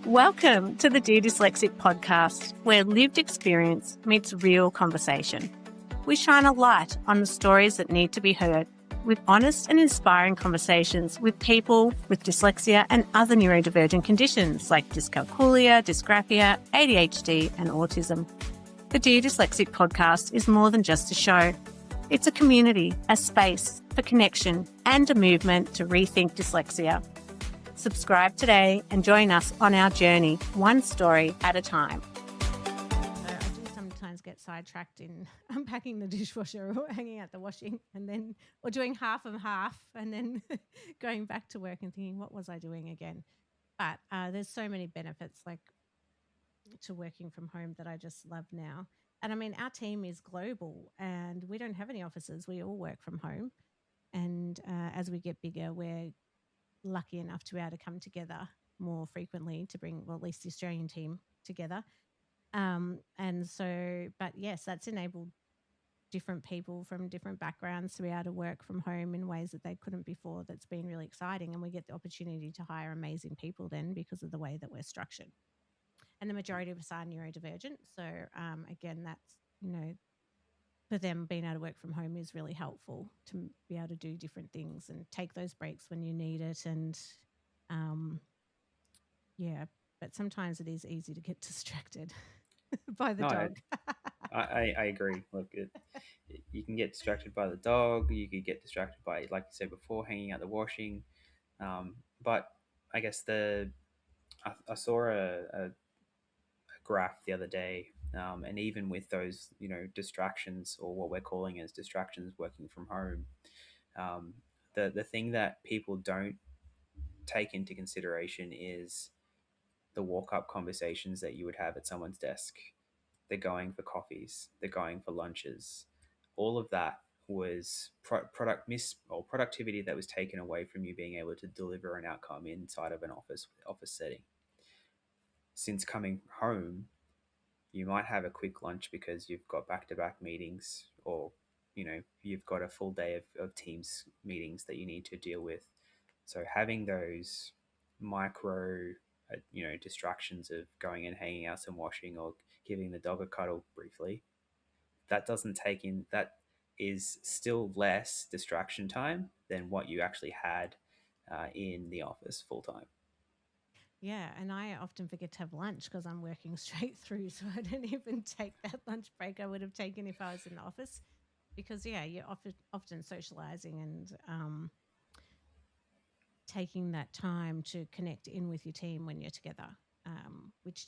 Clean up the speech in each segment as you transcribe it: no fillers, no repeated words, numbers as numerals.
Welcome to the Dear Dyslexic podcast, where lived experience meets real conversation. We shine a light on the stories that need to be heard with honest and inspiring conversations with people with dyslexia and other neurodivergent conditions like dyscalculia, dysgraphia, ADHD and autism. The Dear Dyslexic podcast is more than just a show. It's a community, a space for connection and a movement to rethink dyslexia. Subscribe today and join us on our journey, one story at a time. I do sometimes get sidetracked in unpacking the dishwasher or hanging out the washing or doing half and half and then going back to work and thinking, what was I doing again? But there's so many benefits to working from home that I just love now. And I mean, our team is global and we don't have any offices. We all work from home. And as we get bigger, we're lucky enough to be able to come together more frequently to bring, well, at least the Australian team together. But yes, that's enabled different people from different backgrounds to be able to work from home in ways that they couldn't before. That's been really exciting. And we get the opportunity to hire amazing people then because of the way that we're structured. And the majority of us are neurodivergent. So again, that's, for them being able to work from home is really helpful to be able to do different things and take those breaks when you need it. And but sometimes it is easy to get distracted by the dog. I agree. Look, you can get distracted by the dog. You could get distracted by, like you said before, hanging out the washing. But I guess I saw a graph the other day, and even with those, distractions, or what we're calling as distractions working from home, the thing that people don't take into consideration is the walk up conversations that you would have at someone's desk. They're going for coffees, they're going for lunches. All of that was productivity that was taken away from you being able to deliver an outcome inside of an office setting. Since coming home, you might have a quick lunch because you've got back-to-back meetings, or you've got a full day of Teams meetings that you need to deal with. So having those micro distractions of going and hanging out some washing or giving the dog a cuddle briefly, that is still less distraction time than what you actually had in the office full time. Yeah, and I often forget to have lunch because I'm working straight through, so I don't even take that lunch break I would have taken if I was in the office because, you're often socializing and taking that time to connect in with your team when you're together, which,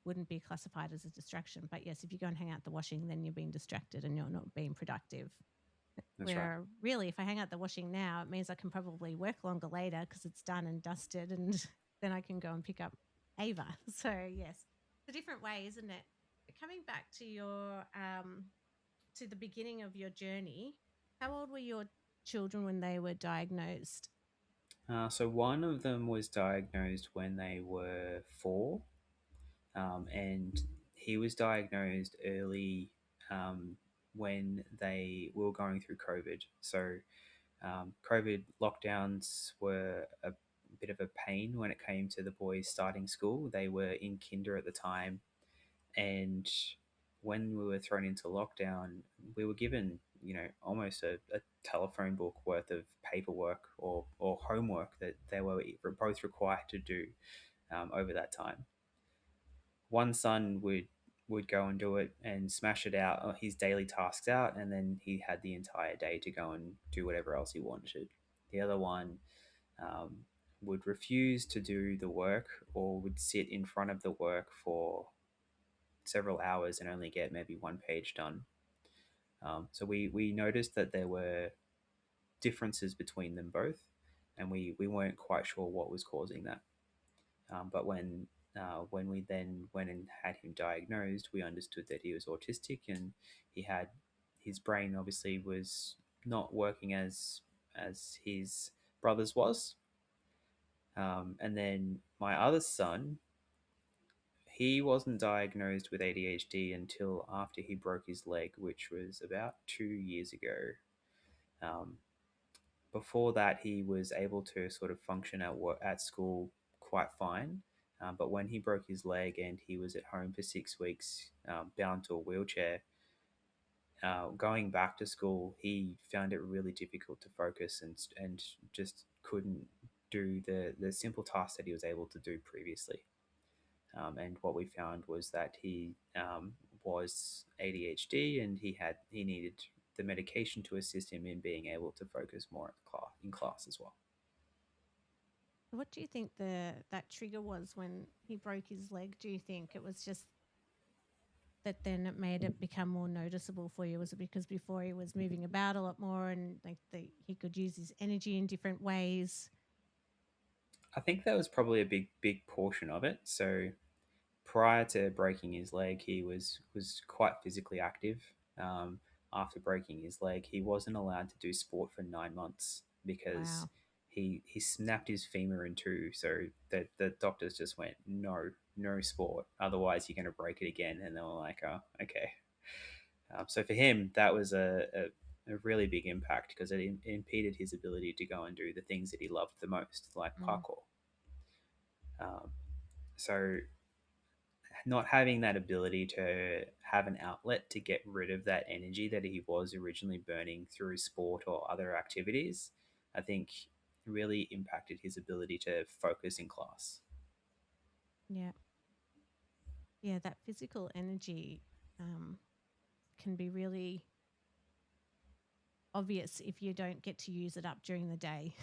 wouldn't be classified as a distraction. But yes, if you go and hang out the washing, then you're being distracted and you're not being productive. That's right. Really, if I hang out the washing now, it means I can probably work longer later because it's done and dusted, and then I can go and pick up Ava. So yes, it's a different way, isn't it? But coming back to your to the beginning of your journey, how old were your children when they were diagnosed? So one of them was diagnosed when they were 4, and he was diagnosed early, when they were going through COVID. So COVID lockdowns were a bit of a pain when it came to the boys starting school. They were in kinder at the time, and when we were thrown into lockdown, we were given, almost a telephone book worth of paperwork or homework that they were both required to do over that time. One son would go and do it and smash it out, his daily tasks out, and then he had the entire day to go and do whatever else he wanted. The other one um, would refuse to do the work, or would sit in front of the work for several hours and only get maybe one page done. So we noticed that there were differences between them both, and we weren't quite sure what was causing that. But when we then went and had him diagnosed, we understood that he was autistic, and his brain obviously was not working as his brother's was. And then my other son, he wasn't diagnosed with ADHD until after he broke his leg, which was about 2 years ago. Um, Before that, he was able to sort of function at work, at school, quite fine. But when he broke his leg and he was at home for 6 weeks, bound to a wheelchair, going back to school, he found it really difficult to focus and just couldn't do the simple tasks that he was able to do previously. And what we found was that he was ADHD, and he needed the medication to assist him in being able to focus more in class as well. What do you think that trigger was when he broke his leg? Do you think it was just that then it made it become more noticeable for you? Was it because before he was moving about a lot more and like he could use his energy in different ways? I think that was probably a big portion of it. So prior to breaking his leg, he was quite physically active. Um, After breaking his leg, he wasn't allowed to do sport for 9 months because Wow. he snapped his femur in two. So the doctors just went, no sport, otherwise you're going to break it again. And they were like, oh, okay. So for him, that was a really big impact because it impeded his ability to go and do the things that he loved the most, like Mm. parkour. Um, so not having that ability to have an outlet to get rid of that energy that he was originally burning through sport or other activities, I think really impacted his ability to focus in class. Yeah. Yeah. That physical energy um, can be really obvious if you don't get to use it up during the day.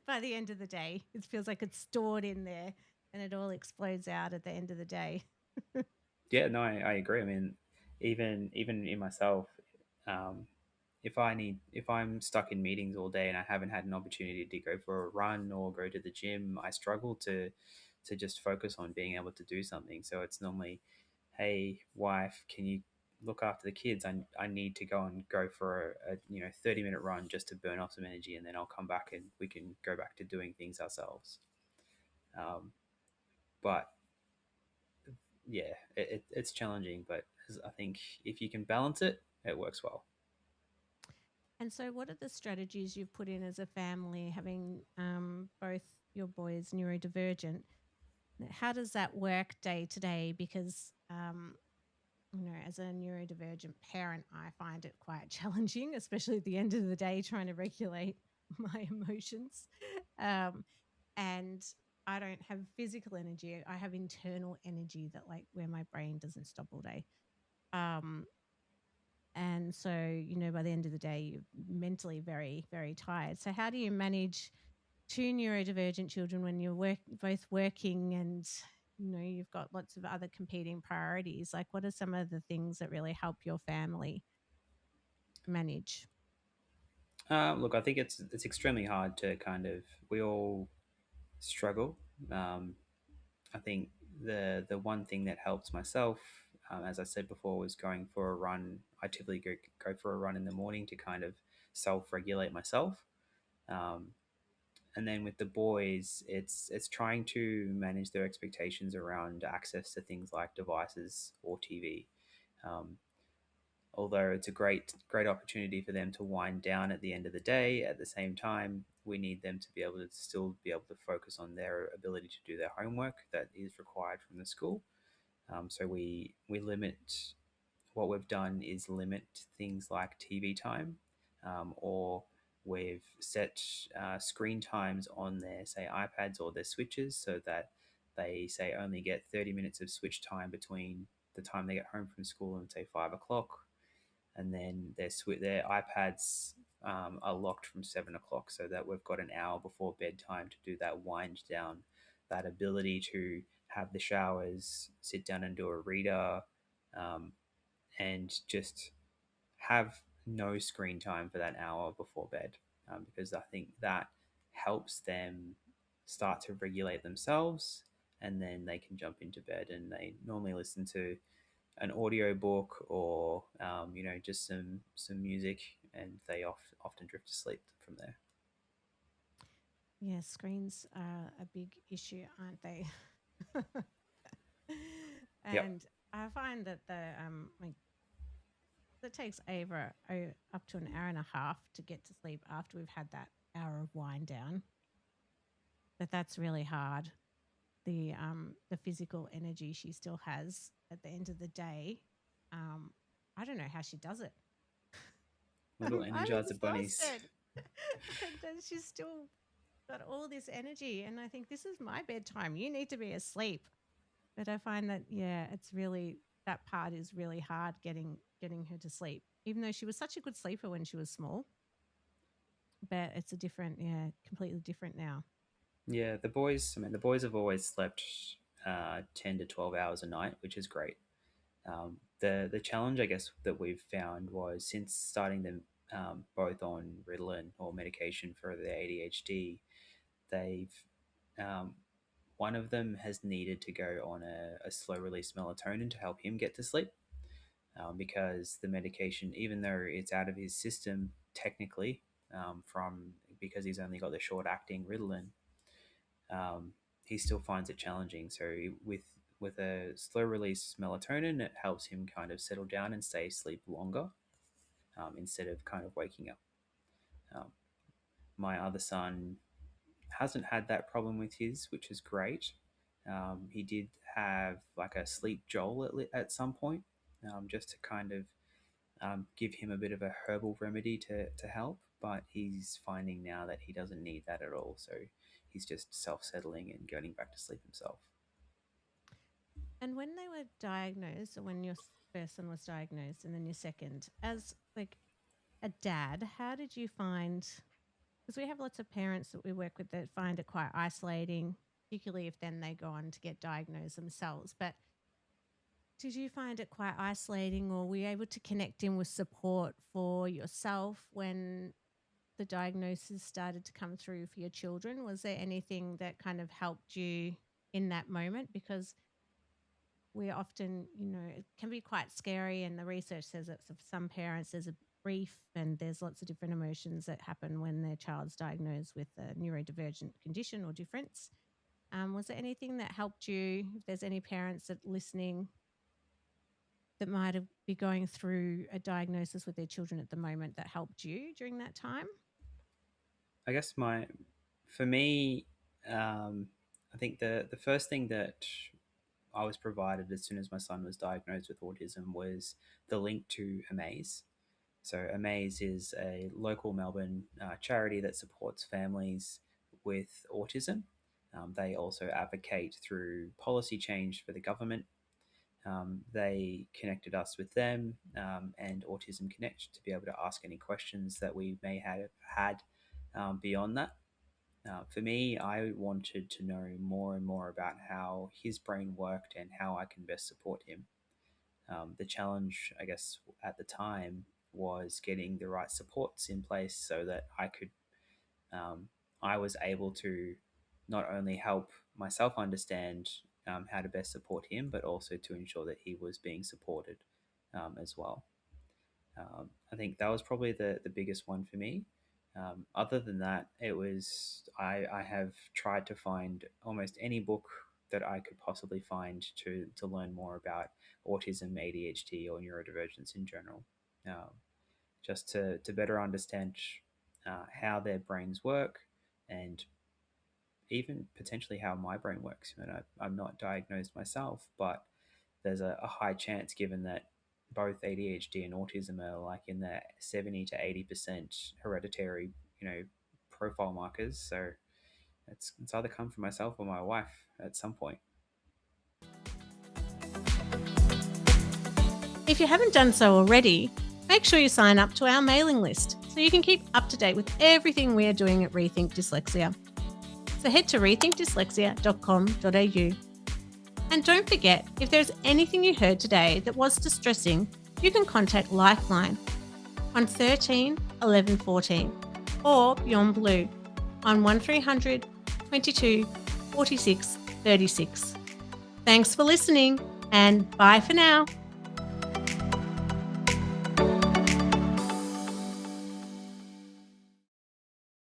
By the end of the day, it feels like it's stored in there and it all explodes out at the end of the day. Yeah, no, I agree. I mean, even in myself, um, if I'm stuck in meetings all day and I haven't had an opportunity to go for a run or go to the gym, I struggle to just focus on being able to do something. So it's normally, hey, wife, can you look after the kids? I need to go for a 30-minute run just to burn off some energy, and then I'll come back and we can go back to doing things ourselves. Um, but yeah, it's challenging, but I think if you can balance it, it works well. And so, what are the strategies you've put in as a family, having both your boys neurodivergent? How does that work day to day? Because, as a neurodivergent parent, I find it quite challenging, especially at the end of the day, trying to regulate my emotions. Um, and I don't have physical energy, I have internal energy that, like, where my brain doesn't stop all day. Um, and so, by the end of the day, you're mentally very, very tired. So, how do you manage two neurodivergent children when you're both working and, you've got lots of other competing priorities? Like, what are some of the things that really help your family manage? Look, I think it's extremely hard to kind of we all struggle. Um, I think the one thing that helps myself, as I said before, was going for a run. I typically go for a run in the morning to kind of self regulate myself. Um, and then with the boys, it's trying to manage their expectations around access to things like devices or TV. Um, Although it's a great opportunity for them to wind down at the end of the day, at the same time we need them to be able to still be able to focus on their ability to do their homework that is required from the school. So we limit what we've done is limit things like TV time, or we've set screen times on their, say, iPads or their switches so that they, say, only get 30 minutes of switch time between the time they get home from school and, say, 5 o'clock, and then their iPads are locked from 7 o'clock, so that we've got an hour before bedtime to do that wind down, that ability to have the showers, sit down and do a reader, um, and just have no screen time for that hour before bed, because I think that helps them start to regulate themselves, and then they can jump into bed and they normally listen to an audio book or just some music, and they often drift to sleep from there. Yeah, screens are a big issue, aren't they? Yep. And I find that like it takes up to an hour and a half to get to sleep after we've had that hour of wind down. that's really hard. The physical energy she still has at the end of the day. I don't know how she does it. Little I'm Energizer bunnies. exhausted. And she's still got all this energy. And I think this is my bedtime. You need to be asleep. But I find that, it's really, that part is really hard getting her to sleep, even though she was such a good sleeper when she was small. But it's completely different now. Yeah, the boys. I mean, the boys have always slept 10 to 12 hours a night, which is great. The challenge, I guess, that we've found was since starting them both on Ritalin or medication for the ADHD, they've um, one of them has needed to go on a slow release melatonin to help him get to sleep, because the medication, even though it's out of his system technically, from because he's only got the short acting Ritalin, he still finds it challenging. So with a slow release melatonin, it helps him kind of settle down and stay asleep longer, instead of kind of waking up. Um, my other son hasn't had that problem with his, which is great. He did have like a sleep joel at some point, just to kind of give him a bit of a herbal remedy to help. But he's finding now that he doesn't need that at all. So he's just self settling and going back to sleep himself. And when they were diagnosed, or when your first son was diagnosed and then your second, as like a dad, how did you find, because we have lots of parents that we work with that find it quite isolating, particularly if then they go on to get diagnosed themselves. But did you find it quite isolating, or were you able to connect in with support for yourself when the diagnosis started to come through for your children? Was there anything that kind of helped you in that moment? Because we often, it can be quite scary, and the research says that for some parents there's a grief and there's lots of different emotions that happen when their child's diagnosed with a neurodivergent condition or difference. Was there anything that helped you? If there's any parents that listening that might have be going through a diagnosis with their children at the moment, that helped you during that time? I guess for me, I think the first thing that I was provided as soon as my son was diagnosed with autism was the link to Amaze. So Amaze is a local Melbourne charity that supports families with autism. They also advocate through policy change for the government. They connected us with them, and Autism Connect, to be able to ask any questions that we may have had beyond that. For me, I wanted to know more and more about how his brain worked and how I can best support him. The challenge, I guess, at the time was getting the right supports in place so that I was able to not only help myself understand how to best support him, but also to ensure that he was being supported as well. I think that was probably the biggest one for me. Other than that, I have tried to find almost any book that I could possibly find to learn more about autism, ADHD, or neurodivergence in general, just to better understand how their brains work, and even potentially how my brain works. I'm not diagnosed myself, but there's a high chance, given that both ADHD and autism are like in the 70 to 80% hereditary, profile markers. So it's either come from myself or my wife at some point. If you haven't done so already, make sure you sign up to our mailing list so you can keep up to date with everything we are doing at Rethink Dyslexia. So head to rethinkdyslexia.com.au. And don't forget, if there's anything you heard today that was distressing, you can contact Lifeline on 13 11 14 or Beyond Blue on 1300 22 46 36. Thanks for listening, and bye for now.